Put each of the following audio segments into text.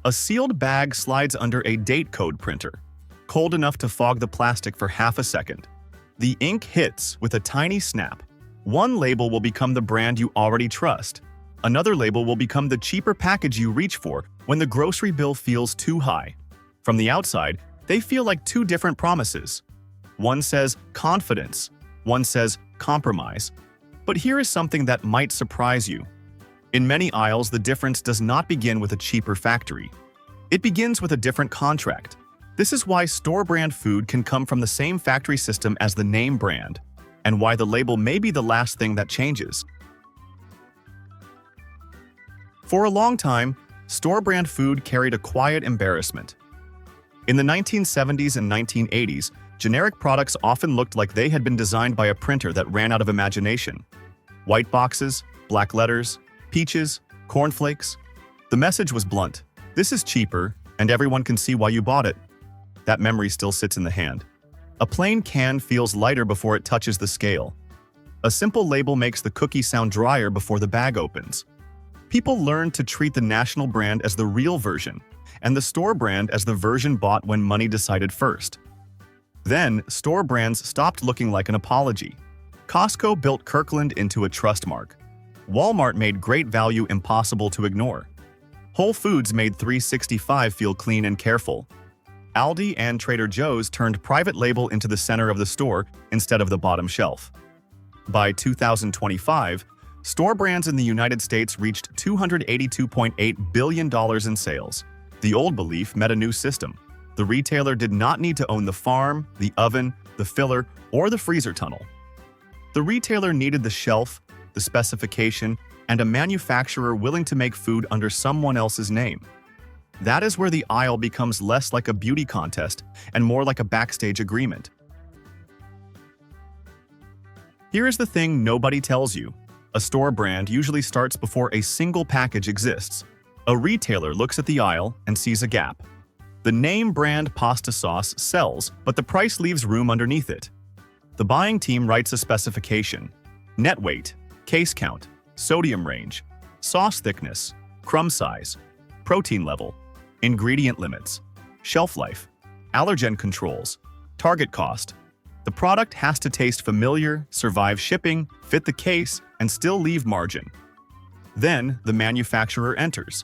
A sealed bag slides under a date code printer, cold enough to fog the plastic for half a second. The ink hits with a tiny snap. One label will become the brand you already trust. Another label will become the cheaper package you reach for when the grocery bill feels too high. From the outside, they feel like two different promises. One says confidence, one says compromise. But here is something that might surprise you. In many aisles, the difference does not begin with a cheaper factory. It begins with a different contract. This is why store-brand food can come from the same factory system as the name brand, and why the label may be the last thing that changes. For a long time, store-brand food carried a quiet embarrassment. In the 1970s and 1980s, generic products often looked like they had been designed by a printer that ran out of imagination. White boxes, black letters, peaches, cornflakes. The message was blunt. This is cheaper, and everyone can see why you bought it. That memory still sits in the hand. A plain can feels lighter before it touches the scale. A simple label makes the cookie sound drier before the bag opens. People learned to treat the national brand as the real version, and the store brand as the version bought when money decided first. Then, store brands stopped looking like an apology. Costco built Kirkland into a trust mark. Walmart made great value impossible to ignore. Whole Foods made 365 feel clean and careful. Aldi and Trader Joe's turned private label into the center of the store instead of the bottom shelf. By 2025, store brands in the United States reached $282.8 billion in sales. The old belief met a new system. The retailer did not need to own the farm, the oven, the filler, or the freezer tunnel. The retailer needed the shelf, the specification, and a manufacturer willing to make food under someone else's name. That is where the aisle becomes less like a beauty contest and more like a backstage agreement. Here is the thing nobody tells you. A store brand usually starts before a single package exists. A retailer looks at the aisle and sees a gap. The name brand pasta sauce sells, but the price leaves room underneath it. The buying team writes a specification: net weight, case count, sodium range, sauce thickness, crumb size, protein level, ingredient limits, shelf life, allergen controls, target cost. The product has to taste familiar, survive shipping, fit the case, and still leave margin. Then, the manufacturer enters.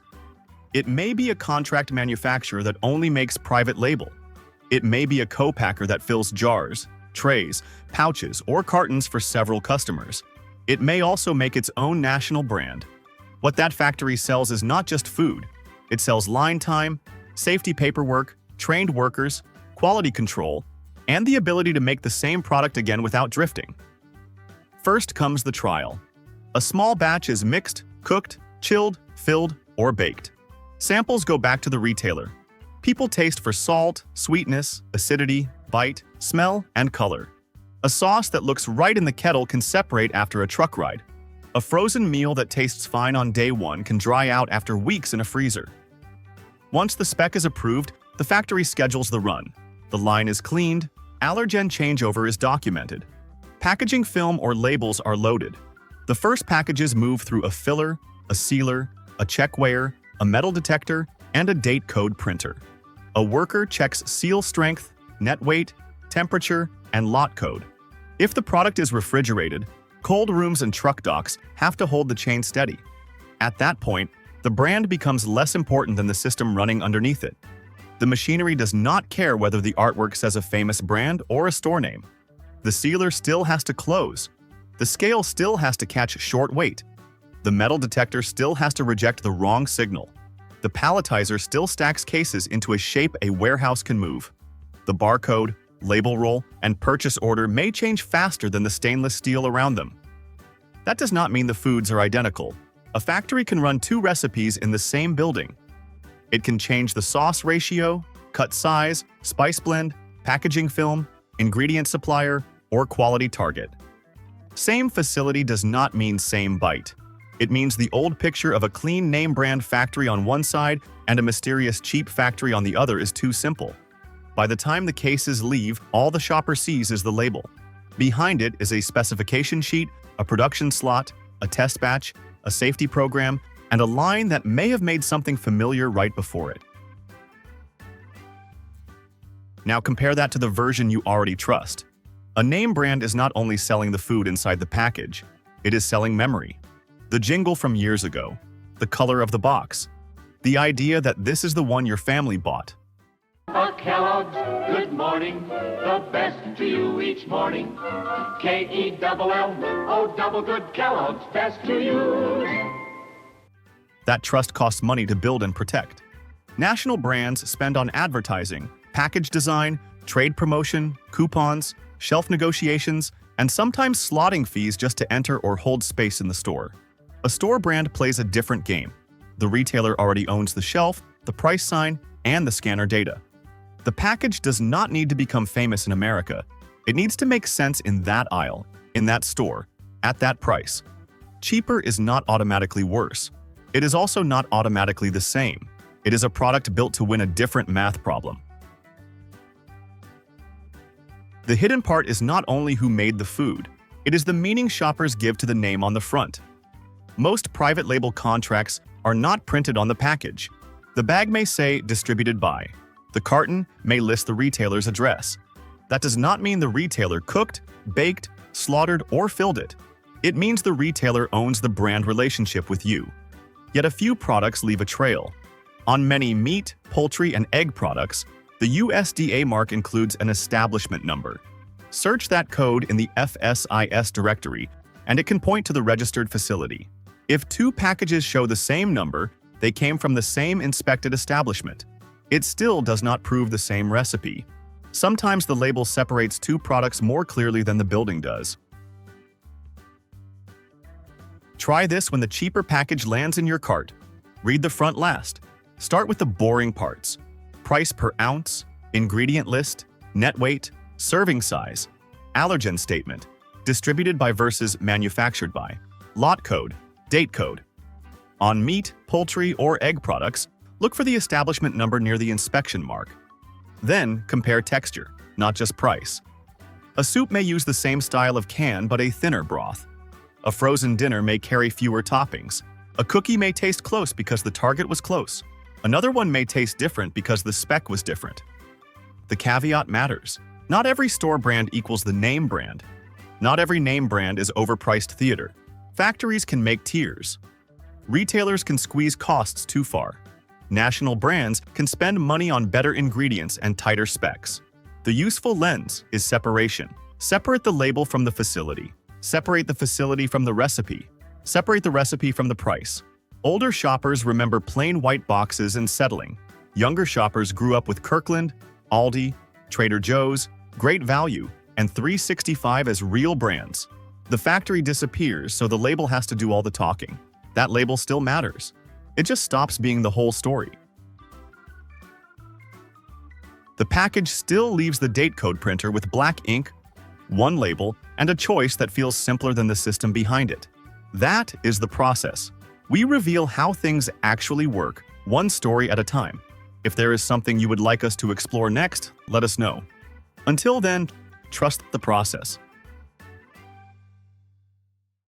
It may be a contract manufacturer that only makes private label. It may be a co-packer that fills jars, trays, pouches, or cartons for several customers. It may also make its own national brand. What that factory sells is not just food. It sells line time, safety paperwork, trained workers, quality control, and the ability to make the same product again without drifting. First comes the trial. A small batch is mixed, cooked, chilled, filled, or baked. Samples go back to the retailer. People taste for salt, sweetness, acidity, bite, smell, and color. A sauce that looks right in the kettle can separate after a truck ride. A frozen meal that tastes fine on day one can dry out after weeks in a freezer. Once the spec is approved, the factory schedules the run. The line is cleaned, allergen changeover is documented. Packaging film or labels are loaded. The first packages move through a filler, a sealer, a check weigher, a metal detector, and a date code printer. A worker checks seal strength, net weight, temperature, and lot code. If the product is refrigerated, cold rooms and truck docks have to hold the chain steady. At that point, the brand becomes less important than the system running underneath it. The machinery does not care whether the artwork says a famous brand or a store name. The sealer still has to close. The scale still has to catch short weight. The metal detector still has to reject the wrong signal. The palletizer still stacks cases into a shape a warehouse can move. The barcode, label roll, and purchase order may change faster than the stainless steel around them. That does not mean the foods are identical. A factory can run two recipes in the same building. It can change the sauce ratio, cut size, spice blend, packaging film, ingredient supplier, or quality target. Same facility does not mean same bite. It means the old picture of a clean name brand factory on one side and a mysterious cheap factory on the other is too simple. By the time the cases leave, all the shopper sees is the label. Behind it is a specification sheet, a production slot, a test batch, a safety program, and a line that may have made something familiar right before it. Now compare that to the version you already trust. A name brand is not only selling the food inside the package, it is selling memory. The jingle from years ago, the color of the box, the idea that this is the one your family bought. Kellogg's, good morning, the best to you each morning. K-E-double-L-O, double good Kellogg's, best to you. That trust costs money to build and protect. National brands spend on advertising, package design, trade promotion, coupons, shelf negotiations, and sometimes slotting fees just to enter or hold space in the store. A store brand plays a different game. The retailer already owns the shelf, the price sign, and the scanner data. The package does not need to become famous in America. It needs to make sense in that aisle, in that store, at that price. Cheaper is not automatically worse. It is also not automatically the same. It is a product built to win a different math problem. The hidden part is not only who made the food, it is the meaning shoppers give to the name on the front. Most private label contracts are not printed on the package. The bag may say distributed by. The carton may list the retailer's address. That does not mean the retailer cooked, baked, slaughtered, or filled it. It means the retailer owns the brand relationship with you. Yet a few products leave a trail. On many meat, poultry, and egg products, the USDA mark includes an establishment number. Search that code in the FSIS directory, and it can point to the registered facility. If two packages show the same number, they came from the same inspected establishment. It still does not prove the same recipe. Sometimes the label separates two products more clearly than the building does. Try this when the cheaper package lands in your cart. Read the front last. Start with the boring parts. Price per ounce, ingredient list, net weight, serving size, allergen statement, distributed by versus manufactured by, lot code, date code. On meat, poultry, or egg products, look for the establishment number near the inspection mark. Then, compare texture, not just price. A soup may use the same style of can but a thinner broth. A frozen dinner may carry fewer toppings. A cookie may taste close because the target was close. Another one may taste different because the spec was different. The caveat matters. Not every store brand equals the name brand. Not every name brand is overpriced theater. Factories can make tiers. Retailers can squeeze costs too far. National brands can spend money on better ingredients and tighter specs. The useful lens is separation. Separate the label from the facility. Separate the facility from the recipe. Separate the recipe from the price. Older shoppers remember plain white boxes and settling. Younger shoppers grew up with Kirkland, Aldi, Trader Joe's, Great Value, and 365 as real brands. The factory disappears, so the label has to do all the talking. That label still matters. It just stops being the whole story. The package still leaves the date code printer with black ink, one label, and a choice that feels simpler than the system behind it. That is the process. We reveal how things actually work, one story at a time. If there is something you would like us to explore next, let us know. Until then, trust the process.